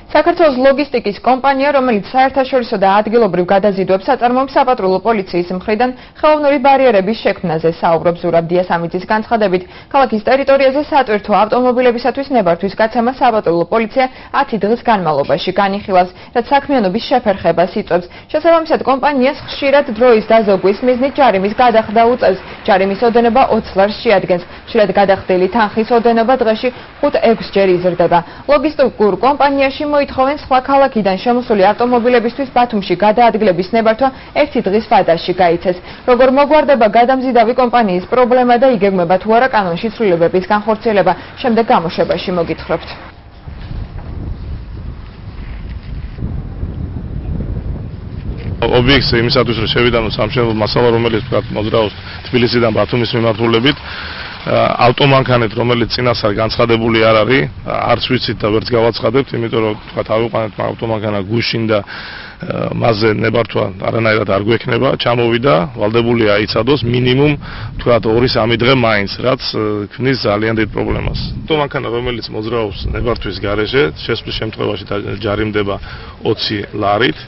საქართველოს ლოგისტიკის კომპანია, რომელიც საერთაშორისო და ადგილობრივ გადაზიდვებს აწარმოებს, საპატრულო პოლიციის მხრიდან ხელოვნური ბარიერების შექმნაზე საუბრობს. ზურაბ დიასამიძის განცხადებით, ქალაქის ტერიტორიაზე სატვირთო ავტომობილებისათვის ნებართვის გაცემა საპატრულო პოლიცია 10 დღის განმავლობაში განიხილავს, რაც საქმიანობის შეფერხებას იწვევს. შესაბამისად, კომპანიას ხშირად დროის დაზოგვის მიზნით ჯარიმის გადახდა უწევს. ჯარიმის ოდენობა 20 ლარს შეადგენს. ხშირად გადახდილი თანხის ოდენობა დღეში 5-6 ჯერ იზრდება. ლოგისტიკურ კომპანიაში მოითხოვენ სხვა ქალაქიდან შემოსული ავტომობილებისთვის ბათუმში გადაადგილების ნებართვა 1 დღის ვადაში გაიცეს. როგორ მოგვარდება გადამზიდავი კომპანიის პრობლემა და იგეგმება თუ არა კანონში ცვლილებების განხორციელება, შემდეგ გამოშვებაში მოგითხრობთ. ობიექტს იმისათვის რომ შევიდანო სამშენებლო მასალა, რომელიც მოძრაობს თბილისიდან ბათუმის მიმართულებით, ავტომანქანით, რომელიც წინასწარ განცხადებული არ არის, არც ვიცით და ვერც გავაცხადებთ, იმიტომ რომ თქვათ ავიყვანეთ ავტომანქანა გუშინ და მასზე ნებართვა არანაირად არ გვექნება, ჩამოვიდა, ვალდებულია იცადოს მინიმუმ თქვათ 2-3 დღე მაინც, რაც ქმნის ძალიან დიდ პრობლემას. ავტომანქანა, რომელიც მოძრაობს ნებართვის გარეშე, შესვლის შემთხვევაში ჯარიმდება 20 ლარით.